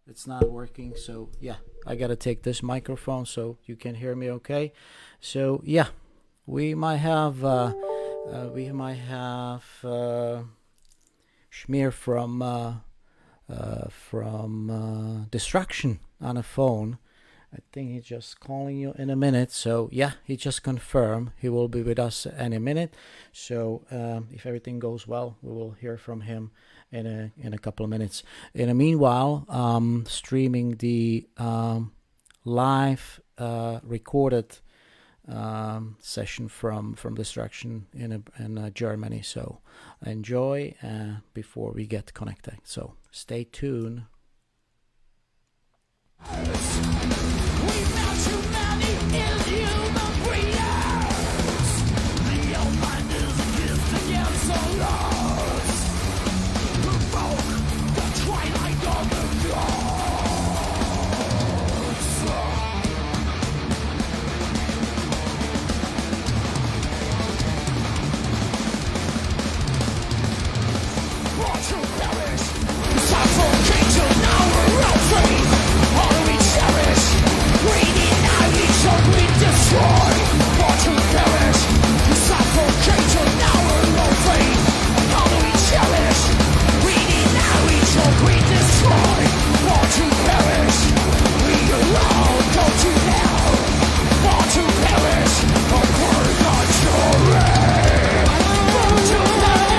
It's not working, so yeah, I gotta take this microphone so you can hear me okay. So yeah, we might have Schmier from Destruction on a phone. I think he's just calling you in a minute. So yeah, he just confirmed he will be with us any minute. So if everything goes well, we will hear from him in a couple of minutes. In the meanwhile, streaming the live recorded session from Destruction in Germany. So enjoy before we get connected. So stay tuned. We found too many inhuman breeders. The old mind is against the absolutes. Who broke the twilight of the gods. Born to perish, suffocating our own faith. All we cherish, we deny each other, we destroy. Born to perish, suffocating our own faith. All we cherish, we deny each other, we destroy. Born to perish, we alone go to hell. Born to perish, a purgatory. Born to perish.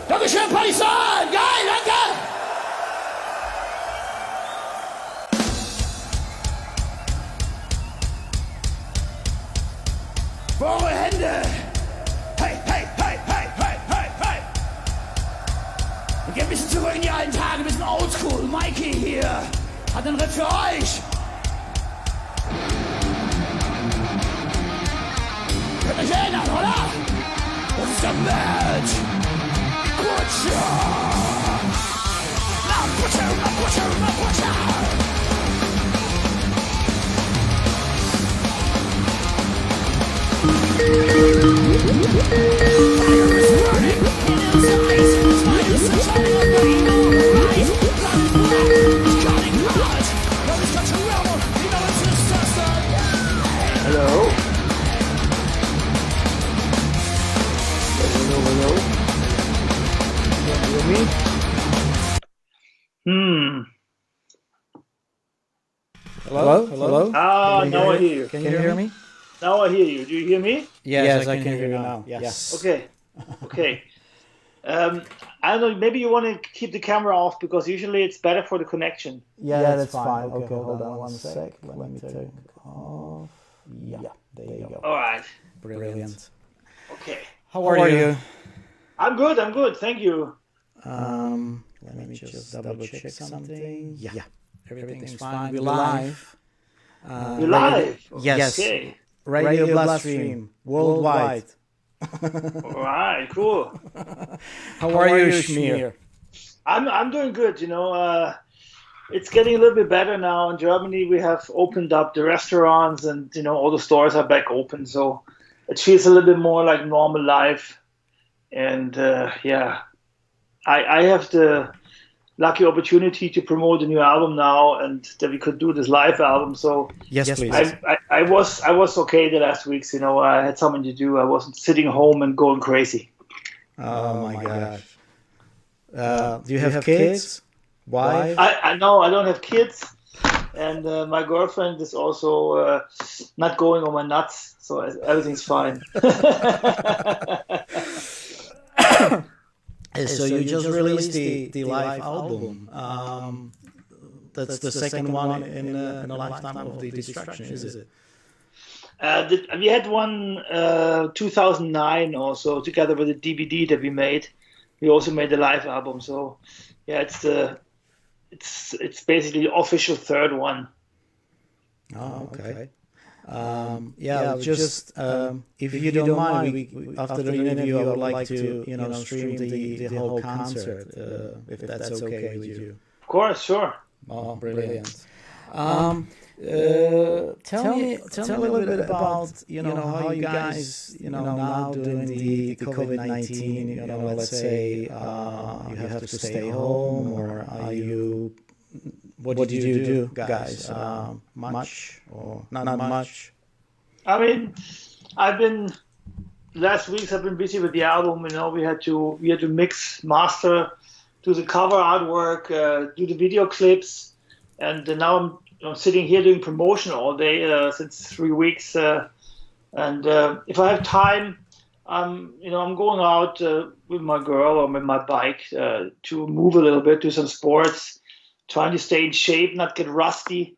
Dankeschön, Partisan! Geil, danke! Eure Hände! Hey, hey, hey, hey, hey, hey, hey! Wir gehen ein bisschen zurück in die alten Tage, ein bisschen oldschool. Mikey hier hat einen Ritt für euch. Könnt euch erinnern, oder? Das ist der Match! Butcher! Now butcher, my butcher, my butcher! Fire is burning in his eyes. Spiders are shining on rainbow eyes. Blood is black, it's cutting hot. Love is such a rebel, you know it's his sister. Hello? Hello? Can you hear me? Hello? Hello? Ah, now I hear you. Can you hear me? Now I hear you. Do you hear me? Yes, I can hear you now. Yes. Okay. Okay. I don't know. Maybe you want to keep the camera off because usually it's better for the connection. Yeah, that's fine. Okay, hold on one sec. Let me take off. Yeah, there you go. All right. Brilliant. Okay. How are you? I'm good. I'm good. Thank you. Let me just double check something. Yeah, everything's fine. We're live. You're live? Yes. Okay. Radio Bloodstream worldwide. All right. Cool. How are you, Schmier? I'm doing good. You know, it's getting a little bit better now. In Germany, we have opened up the restaurants, and you know all the stores are back open. So it feels a little bit more like normal life. And yeah, I have the lucky opportunity to promote a new album now, and that we could do this live album. So yes, please. I was okay the last weeks. You know, I had something to do. I wasn't sitting home and going crazy. Oh my gosh. Do you have kids? Wife? I know I don't have kids, and my girlfriend is also not going on my nuts. So everything's fine. So you just released the live album. That's the second one in the lifetime of the Destruction, is it? We had one 2009 also together with the DVD that we made. We also made the live album. So yeah, it's basically the official third one. Oh, okay. Yeah, just if you don't mind, after the interview, I would like to, stream the whole concert, if that's okay with you. Of course, sure. Oh, brilliant. Tell me a little bit about, how you guys, now doing the COVID-19, let's say you have to stay home, or are you, what did you do, guys? Much or not much? I mean, last weeks I've been busy with the album. We had to mix, master, do the cover artwork, do the video clips, and now I'm sitting here doing promotion all day since 3 weeks. And if I have time, I'm going out with my girl or with my bike to move a little bit, do some sports, trying to stay in shape, not get rusty.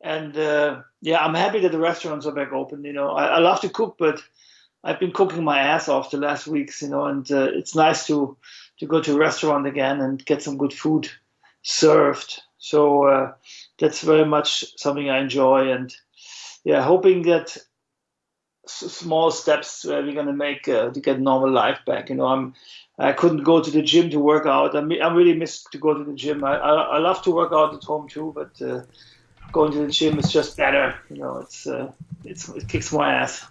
And I'm happy that the restaurants are back open. I love to cook, but I've been cooking my ass off the last weeks. And it's nice to go to a restaurant again and get some good food served. So that's very much something I enjoy. And hoping that small steps we're going to make to get normal life back. I couldn't go to the gym to work out. I really miss to go to the gym. I love to work out at home too, but going to the gym is just better. It kicks my ass.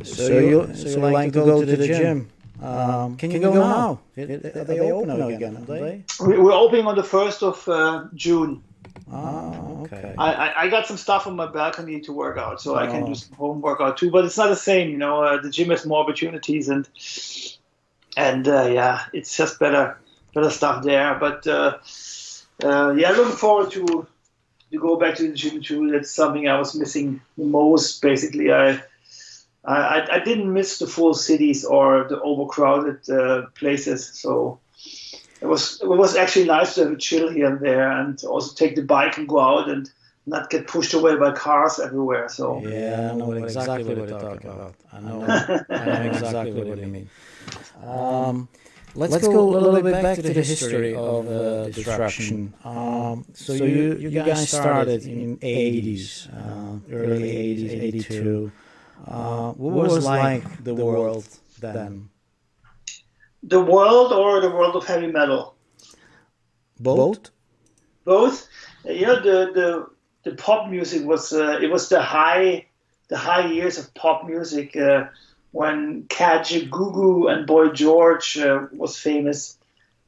So you like to go to the gym? Can you go now? Are they open again? Are they? We're opening on the 1st of June. Oh, okay. I got some stuff on my balcony to work out, so I can do some home workout too. But it's not the same, The gym has more opportunities, and it's just better stuff there. But looking forward to go back to the gym too. That's something I was missing the most. Basically, I didn't miss the full cities or the overcrowded places, so. It was actually nice to have a chill here and there, and also take the bike and go out and not get pushed away by cars everywhere. So yeah, I know exactly what you're talking about. I know exactly what you mean. Let's go a little bit back to the history of Disruption. So you guys started in 80s, early 80s, 82. What was like the world then? The world or the world of heavy metal? Both. Both. The pop music was it was the high years of pop music when Kaja, Gugu, and Boy George was famous,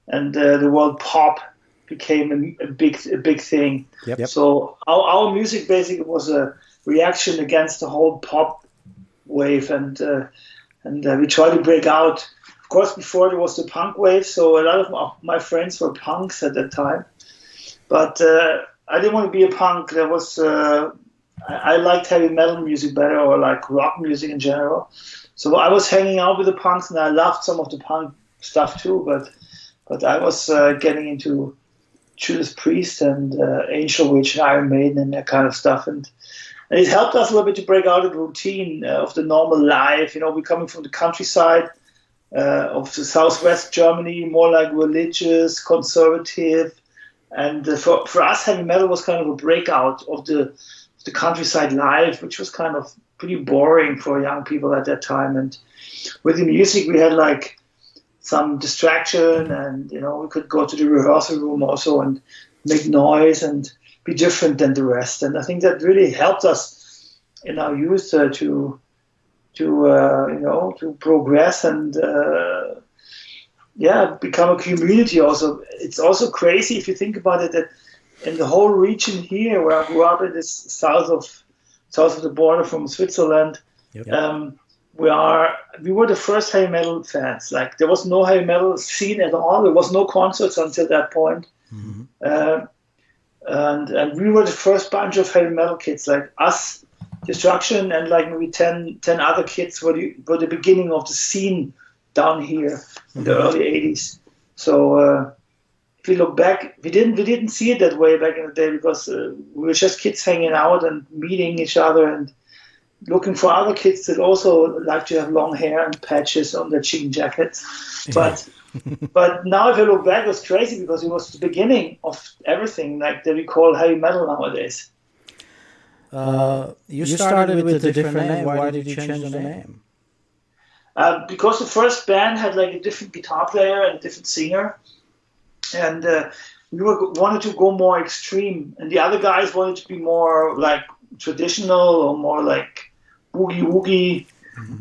and the word pop became a big thing. Yep. So our music basically was a reaction against the whole pop wave, and we tried to break out. Of course, before there was the punk wave, so a lot of my friends were punks at that time. But I didn't want to be a punk. There was I liked heavy metal music better, or like rock music in general. So I was hanging out with the punks, and I loved some of the punk stuff too. But I was getting into Judas Priest and Angel Witch and Iron Maiden and that kind of stuff, and it helped us a little bit to break out of the routine of the normal life. We're coming from the countryside. Of the southwest Germany, more like religious, conservative, and for us, heavy metal was kind of a breakout of the countryside life, which was kind of pretty boring for young people at that time. And with the music, we had like some distraction, and we could go to the rehearsal room also and make noise and be different than the rest. And I think that really helped us in our youth to progress and become a community. Also, it's also crazy if you think about it that in the whole region here, where I grew up, it is south of the border from Switzerland. Yep. We were the first heavy metal fans. Like, there was no heavy metal scene at all. There was no concerts until that point. Mm-hmm. And we were the first bunch of heavy metal kids, like us. Destruction and like maybe 10 other kids were the beginning of the scene down here in the early 80s. So if we look back, we didn't see it that way back in the day, because we were just kids hanging out and meeting each other and looking for other kids that also like to have long hair and patches on their jean jackets. But now if I look back, it was crazy, because it was the beginning of everything like that we call heavy metal nowadays. You started with a different name. Why did you change the name? Because the first band had like a different guitar player and a different singer, and we wanted to go more extreme, and the other guys wanted to be more like traditional or more like boogie woogie,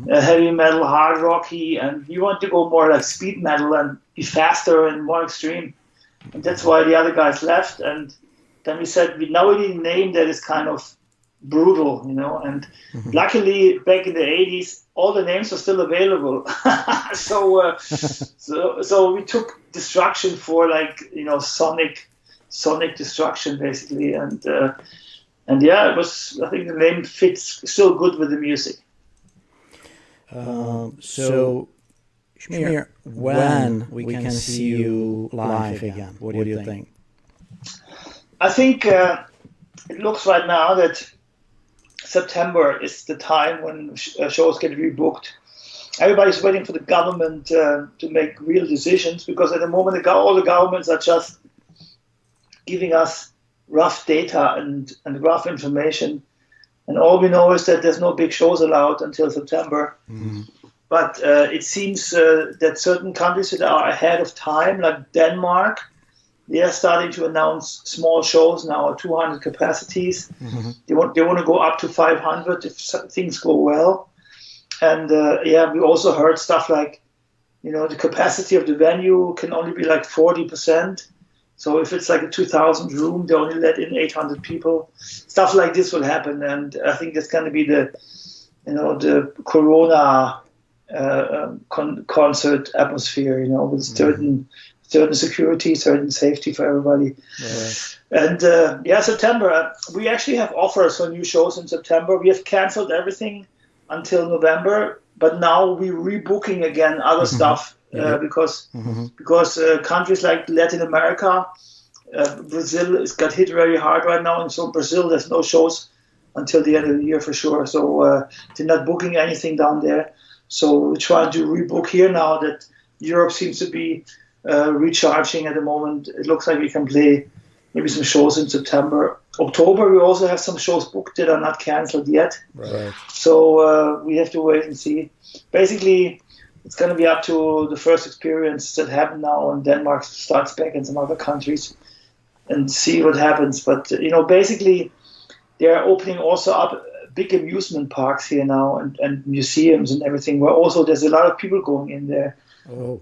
heavy metal, hard rocky, and we wanted to go more like speed metal and be faster and more extreme, and that's why the other guys left. And then we said we need a name that is kind of brutal, and luckily back in the 80s all the names are still available. so we took destruction for like sonic destruction basically, and yeah, it was, I think the name fits still good with the music. So Schmier, when we can see you live again, what do you think? I think it looks right now that September is the time when shows get rebooked. Everybody's waiting for the government to make real decisions, because at the moment all the governments are just giving us rough data and rough information. And all we know is that there's no big shows allowed until September. But it seems that certain countries that are ahead of time, like Denmark, they are starting to announce small shows now, 200 capacities. They want to go up to 500 if things go well. And we also heard stuff like, the capacity of the venue can only be like 40%. So if it's like a 2,000 room, they only let in 800 people. Stuff like this will happen, and I think that's going to be the Corona concert atmosphere. With certain security, certain safety for everybody. Right. And September. We actually have offers for new shows in September. We have canceled everything until November, but now we're rebooking again other stuff because countries like Latin America, Brazil has got hit very hard right now, and so in Brazil there's no shows until the end of the year for sure. So they're not booking anything down there. So we're trying to rebook here now that Europe seems to be recharging at the moment. It looks like we can play maybe some shows in September. October, we also have some shows booked that are not cancelled yet. Right. So we have to wait and see. Basically, it's going to be up to the first experience that happened now, and Denmark starts back in some other countries, and see what happens. But, basically, they're opening also up big amusement parks here now, and museums and everything, where also there's a lot of people going in there. Oh.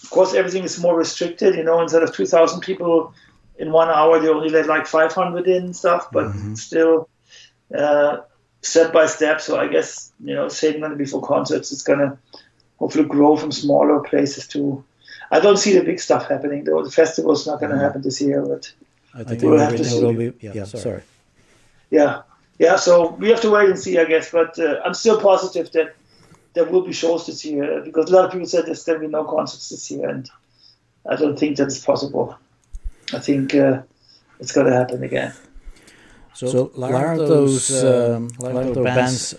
Of course, everything is more restricted. Instead of 2,000 people in 1 hour, they only let like 500 in and stuff. But still, step by step. So I guess same going to be for concerts. It's going to hopefully grow from smaller places too. I don't see the big stuff happening though. The festival's not going to happen this year, but I think we'll have to see. Will be, sorry. Yeah. So we have to wait and see, I guess. But I'm still positive that there will be shows this year, because a lot of people said there's going to be no concerts this year, and I don't think that is possible. I think it's going to happen again. So are those bands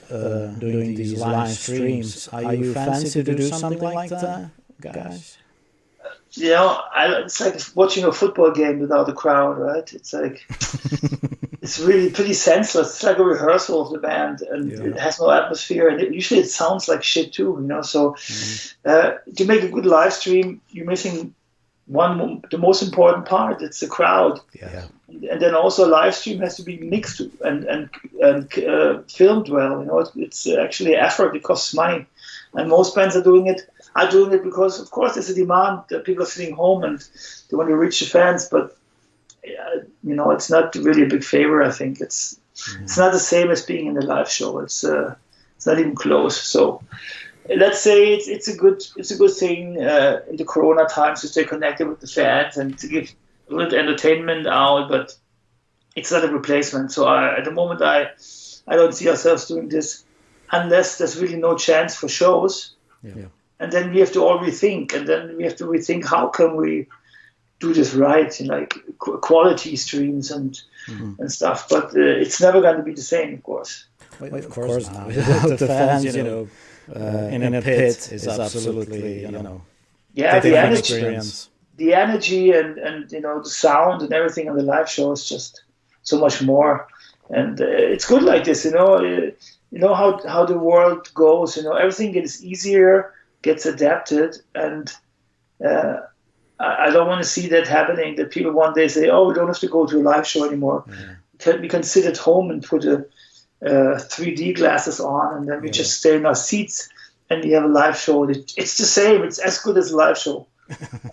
doing these live streams? Are you fancy to do something like that, guys? It's like watching a football game without a crowd, right? It's like it's really pretty senseless. It's like a rehearsal of the band, and it has no atmosphere, and usually it sounds like shit too, So to make a good live stream, you're missing the most important part. It's the crowd. Yeah. And then also live stream has to be mixed and filmed well. It's actually effort. It costs money, and most bands are doing it because, of course, there's a demand that people are sitting home and they want to reach the fans. But it's not really a big favor. I think it's not the same as being in a live show. It's not even close. So let's say it's a good thing in the Corona times to stay connected with the fans and to give a little entertainment out. But it's not a replacement. So at the moment, I don't see ourselves doing this unless there's really no chance for shows. Yeah. And then we have to all rethink, and then we have to rethink how can we do this right, like quality streams and stuff. But it's never going to be the same, of course. Well, of course not. Without the fans, in a pit is absolutely, the energy and the sound and everything on the live show is just so much more. And it's good like this, you know how the world goes. Everything gets easier, gets adapted, and I don't want to see that happening. That people one day say, "Oh, we don't have to go to a live show anymore. We can sit at home and put a 3D glasses on, and then we just stay in our seats, and we have a live show. It's the same. It's as good as a live show."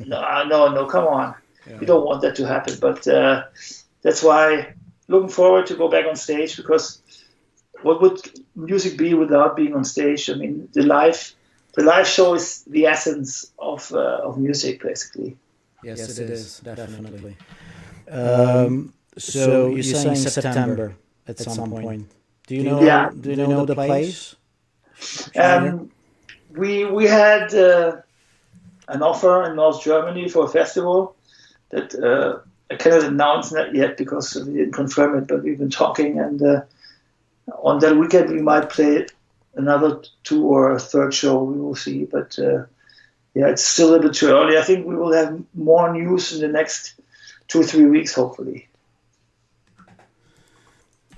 No, come on. We don't want that to happen. But that's why looking forward to go back on stage, because what would music be without being on stage? I mean, the live show is the essence of music, basically. Yes, it is, definitely. So you're saying September at some point. Do you know? Yeah. Do you know the place? We had an offer in North Germany for a festival that I cannot announce that yet because we didn't confirm it, but we've been talking, and on that weekend we might play another 2 or a third show. We will see, but it's still a little bit too early. I think we will have more news in the next 2 or 3 weeks, hopefully.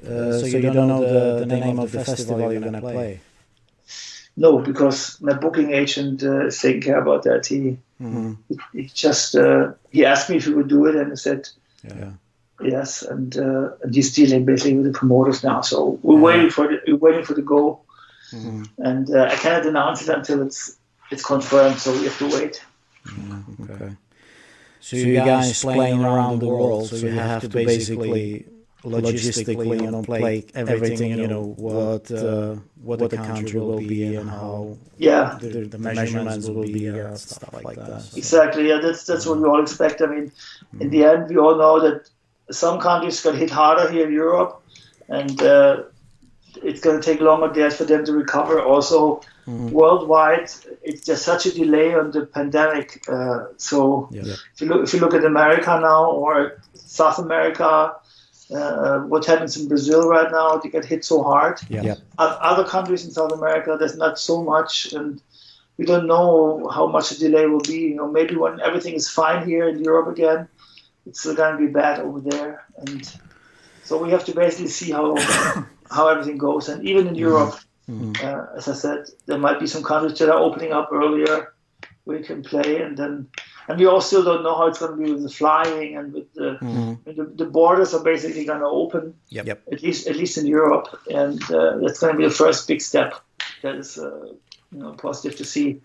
So you don't know the name of the festival you're going to play? No, because my booking agent is taking care about that. He just he asked me if he would do it, and I said yes. And he's dealing basically with the promoters now. So we're waiting for the go, and I cannot announce it until it's confirmed. So we have to wait. Okay. So you guys playing around the world, so you have to basically logistically, play everything, what the country will be and how the measurements will be, stuff like that. So. Exactly, that's what we all expect. I mean, in the end, we all know that some countries got hit harder here in Europe, and it's going to take longer there for them to recover. Also, worldwide, it's just such a delay on the pandemic. If you look at America now or South America, what happens in Brazil right now, they get hit so hard. Other countries in South America, there's not so much, and we don't know how much the delay will be. Maybe when everything is fine here in Europe again, it's still going to be bad over there. And so we have to basically see how everything goes. And even in Europe, as I said, there might be some countries that are opening up earlier where you can play, and we all still don't know how it's going to be with the flying and with the borders are basically going to open. At least in Europe, and that's going to be the first big step. That is positive to see.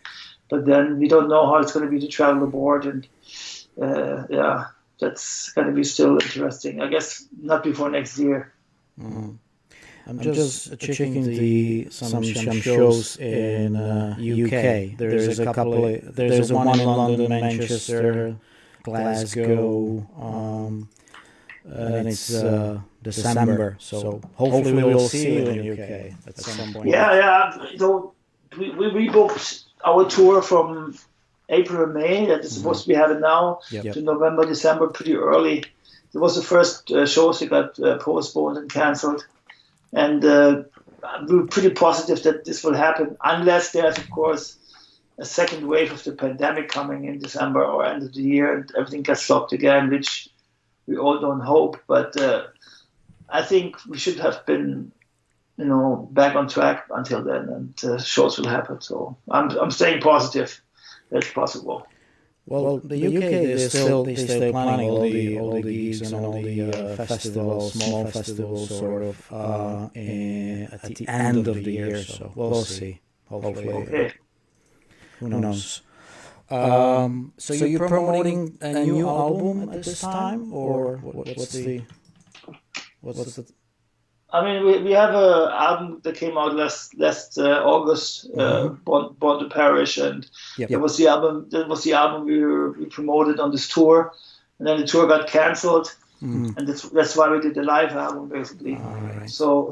But then we don't know how it's going to be to travel aboard, and that's going to be still interesting. I guess not before next year. I'm just checking some shows in UK. There's a couple. There's one in London, Manchester, Glasgow, and it's December. So hopefully we will see you in UK at some point. We rebooked our tour from April and May that is supposed to be having now to November, December, pretty early. It was the first shows that got postponed and cancelled. And we're pretty positive that this will happen, unless there's, of course, a second wave of the pandemic coming in December or end of the year, and everything gets stopped again, which we all don't hope. But I think we should have been, back on track until then, and shows will happen. So I'm staying positive that it's possible. Well, the UK they still planning all the gigs and all the festivals, small festivals, sort of at the end of the year. So we'll see. Hopefully, who knows? So you're promoting a new album at this time, or what's the? I mean, we have an album that came out last August, Born to Perish, and that was the album we promoted on this tour, and then the tour got cancelled, and that's why we did the live album basically. Right. So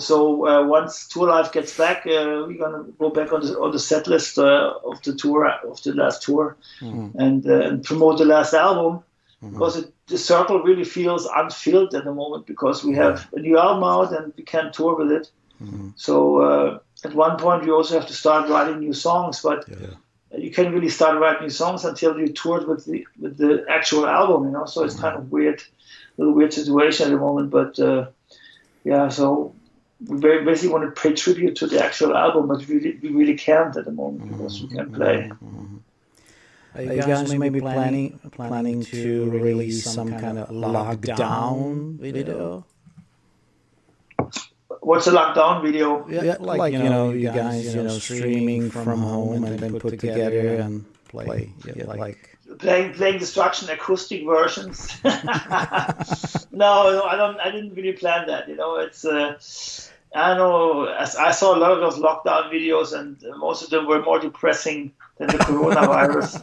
once Tour Life gets back, we're gonna go back on the set list of the tour, of the last tour, and promote the last album. Because the circle really feels unfilled at the moment, because we have a new album out and we can't tour with it. So at one point we also have to start writing new songs, but you can't really start writing new songs until you toured with the actual album, So it's kind of weird little weird situation at the moment. But yeah, so we basically want to pay tribute to the actual album, but we really can't at the moment because we can't play. Are you guys maybe planning to release some kind of lockdown video? What's a lockdown video? Yeah, like you guys, streaming from home and then put together and play, like playing Destruction acoustic versions. No, I didn't really plan that. It's I don't know. I saw a lot of those lockdown videos, and most of them were more depressing than the coronavirus.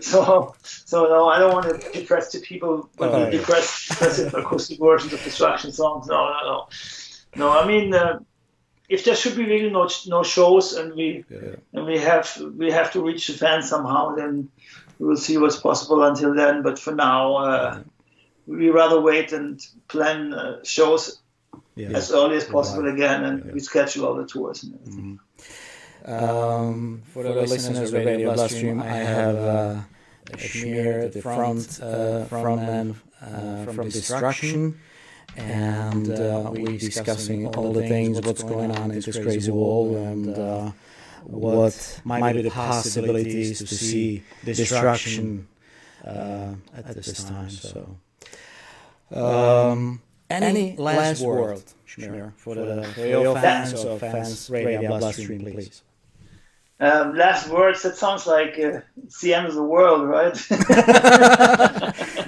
so no, I don't want to depress the people with depressive acoustic versions of Destruction songs. No. I mean, if there should be really no shows, and we have to reach the fans somehow, then we will see what's possible until then. But for now, we rather wait and plan shows as early as possible again, and reschedule all the tours and everything. For the listeners of Radio Bloodstream, I have Schmier at the front end from Destruction, and we're discussing all the things, what's going on in this crazy world, and what might be the possibilities to see Destruction at this time. So, any last word, Schmier, for your fans or fans Radio Bloodstream, please? Last words, that sounds like it's the end of the world, right?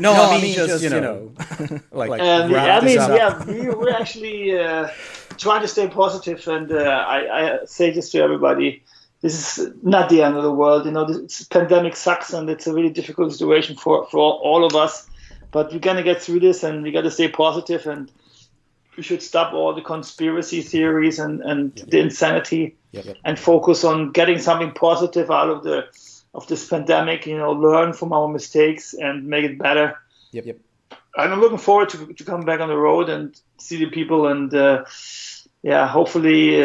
No, I mean just we're actually trying to stay positive, and I say this to everybody: this is not the end of the world. This pandemic sucks, and it's a really difficult situation for all of us. But we're gonna get through this, and we got to stay positive, and we should stop all the conspiracy theories and the insanity, and focus on getting something positive out of this pandemic. Learn from our mistakes and make it better. And I'm looking forward to come back on the road and see the people, and hopefully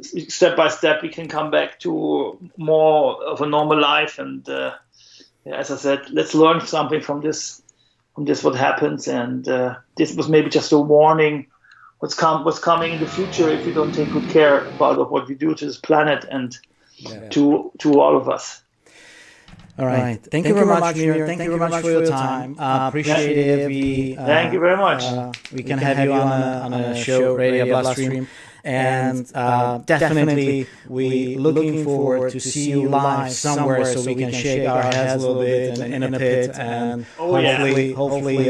step by step we can come back to more of a normal life. And as I said, let's learn something from this what happens, and this was maybe just a warning what's coming in the future if we don't take good care about what we do to this planet and to all of us. All right. Thank you very much, Schmier. Thank you very much for your time. Appreciate it. Thank you very much. We can have you on a show, Radio Bloodstream. And definitely, we looking forward to see you live somewhere so we can shake our heads a little bit in a pit, and hopefully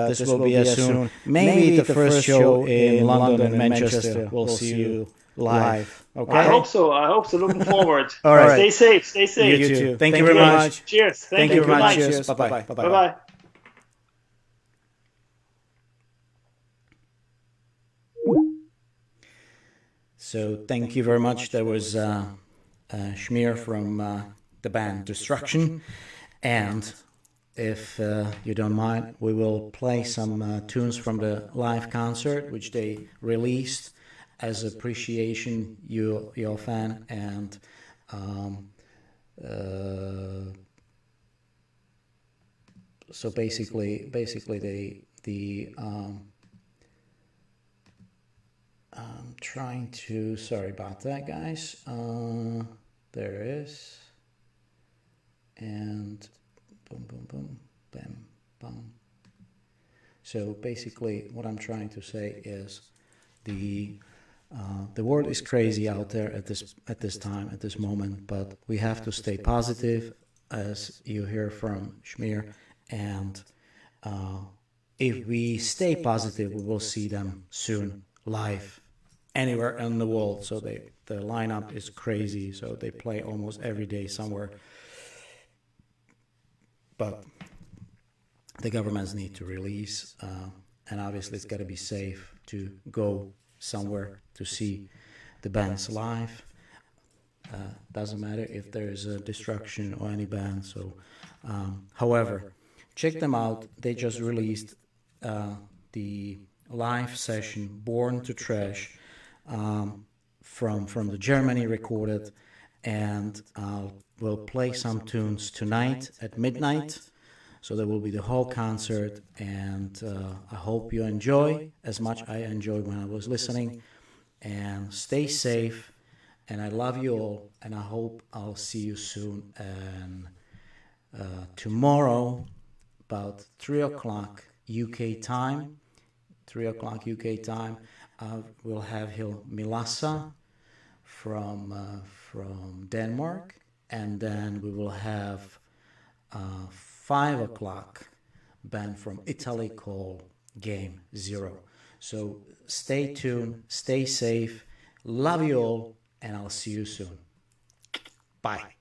this will be as soon. Maybe the first show in London and Manchester. We'll see you live. Okay. I hope so. Looking forward. All right. Stay safe. You too. Thank you very much. Cheers. Thank you very much. Cheers. Bye bye. So thank you very much. That was Schmier from the band Destruction. And if you don't mind, we will play some tunes from the live concert, which they released as appreciation, your fan. And so basically I'm trying to, sorry about that, guys. There it is. And boom, boom, boom, bam, bam. So basically what I'm trying to say is the world is crazy out there at this time, at this moment, but we have to stay positive, as you hear from Schmier, and if we stay positive, we will see them soon live anywhere in the world. So the lineup is crazy, so they play almost every day somewhere, but the governments need to release, and obviously it's got to be safe to go somewhere to see the bands live. Doesn't matter if there is a Destruction or any band. So however, check them out. They just released the live session Born to Trash from the Germany recorded, and we'll play some tunes tonight at midnight. So there will be the whole concert, and I hope you enjoy as much I enjoyed when I was listening. And stay safe, and I love you all, and I hope I'll see you soon. And tomorrow, about 3 o'clock UK time, 3 o'clock UK time, we'll have here Milasa from Denmark, and then we will have 5 o'clock band from Italy called Game Zero. So stay tuned, stay safe, love you all, and I'll see you soon. Bye.